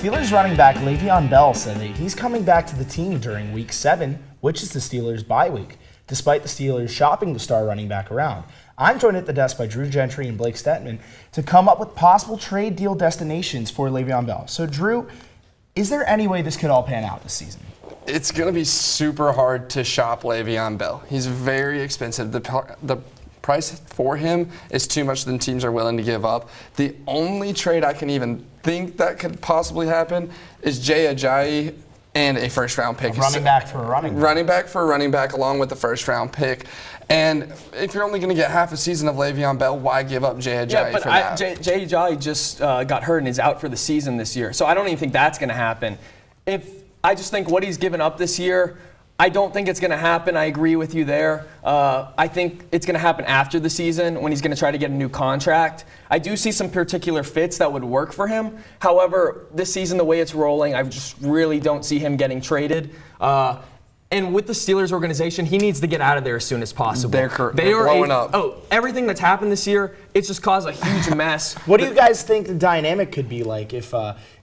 Steelers running back LeVeon Bell said that he's coming back to the team during Week 7, which is the Steelers' bye week, despite the Steelers shopping the star running back around. I'm joined at the desk by Drew Gentry and Blake Snetman to come up with possible trade deal destinations for LeVeon Bell. So, Drew, is there any way this could all pan out this season? It's going to be super hard to shop Le'Veon Bell. He's very expensive. The price for him is too much than teams are willing to give up. The only trade I can even think that could possibly happen is Jay Ajayi and a first-round pick. A running back for a running back. Running back for a running back along with the first-round pick. And if you're only going to get half a season of Le'Veon Bell, why give up Jay Ajayi for that? Jay Ajayi just got hurt and is out for the season this year. So I don't even think that's going to happen. I just think what he's given up this year, I don't think it's going to happen. I agree with you there. I think it's going to happen after the season when he's going to try to get a new contract. I do see some particular fits that would work for him. However, this season, the way it's rolling, I just really don't see him getting traded. And with the Steelers organization, he needs to get out of there as soon as possible. They're blowing up. Oh, everything that's happened this year, it's just caused a huge mess. What do you guys think the dynamic could be like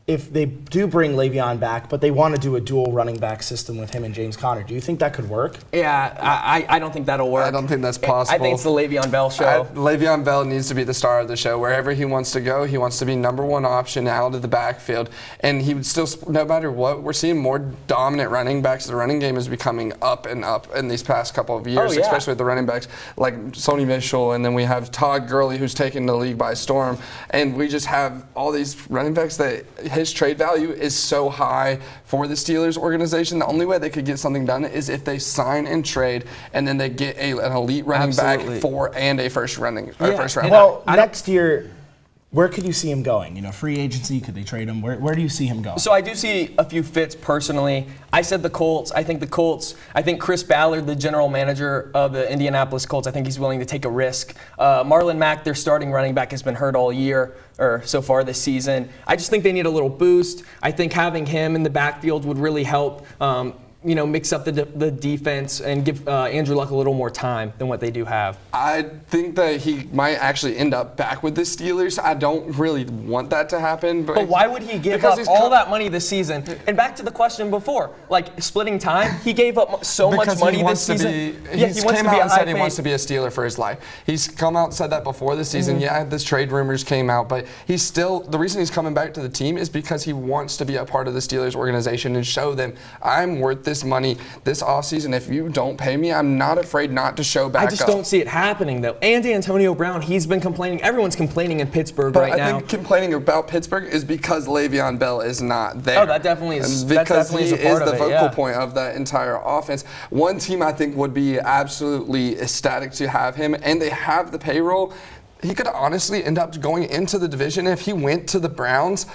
if they do bring Le'Veon back, but they want to do a dual running back system with him and James Conner? Do you think that could work? Yeah, I don't think that'll work. I don't think that's possible. I think it's the Le'Veon Bell show. Le'Veon Bell needs to be the star of the show. Wherever he wants to go, he wants to be number one option out of the backfield. And he would still, no matter what, we're seeing more dominant running backs. The running game is becoming up and up in these past couple of years, especially with the running backs like Sony Mitchell, and then we have Todd Gurley, who's taking the league by storm. And we just have all these running backs that his trade value is so high for the Steelers organization. The only way they could get something done is if they sign and trade, and then they get an elite running back and a first round. Well, next year, where could you see him going? You know, free agency, could they trade him? Where do you see him going? So I do see a few fits personally. I said the Colts. I think Chris Ballard, the general manager of the Indianapolis Colts, I think he's willing to take a risk. Marlon Mack, their starting running back, has been hurt all year or so far this season. I just think they need a little boost. I think having him in the backfield would really help. Mix up the defense and give Andrew Luck a little more time than what they do have. I think that he might actually end up back with the Steelers. I don't really want that to happen. But why would he give up all that money this season? And back to the question before, like splitting time, he gave up so much money this season. He came out and said he wants to be a Steeler for his life. He's come out and said that before the season. Yeah, this trade rumors came out, but he's still, the reason he's coming back to the team is because he wants to be a part of the Steelers organization and show them, I'm worth this money this offseason. If you don't pay me, I'm not afraid not to show back up. I just don't see it happening, though. And Antonio Brown, he's been complaining. Everyone's complaining in Pittsburgh right now. I think complaining about Pittsburgh is because Le'Veon Bell is not there. Oh, that definitely is. Because he is the focal point point of that entire offense. One team I think would be absolutely ecstatic to have him, and they have the payroll. He could honestly end up going into the division. If he went to the Browns,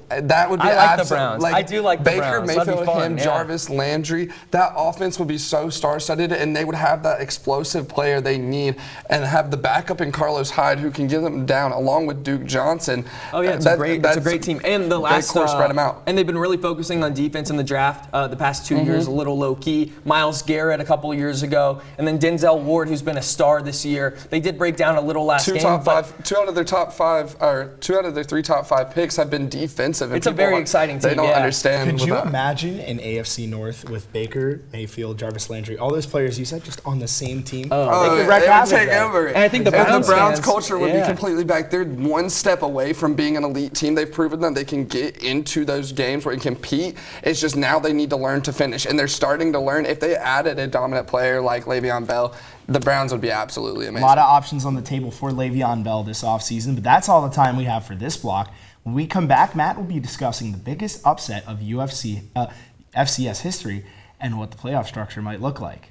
that would be the Browns. I do like the Baker Browns. Mayfield, him, Jarvis Landry. That offense would be so star-studded, and they would have that explosive player they need, and have the backup in Carlos Hyde who can get them down, along with Duke Johnson. Oh yeah, it's a great team. And the last spread them out. And they've been really focusing on defense in the draft the past 2 years, a little low key. Myles Garrett a couple of years ago, and then Denzel Ward, who's been a star this year. They did break down a little last game. Two out of their 3 top 5 picks have been defensive. It's a very exciting team. They don't understand. Could you imagine an AFC North with Baker, Mayfield, Jarvis Landry, all those players you said just on the same team? They would take over. And I think the Browns culture would be completely back. They're one step away from being an elite team. They've proven that they can get into those games where they compete. It's just now they need to learn to finish, and they're starting to learn. If they added a dominant player like Le'Veon Bell, the Browns would be absolutely amazing. A lot of options on the table for Le'Veon Bell this offseason, but that's all the time we have for this block. When we come back, Matt will be discussing the biggest upset of FCS history and what the playoff structure might look like.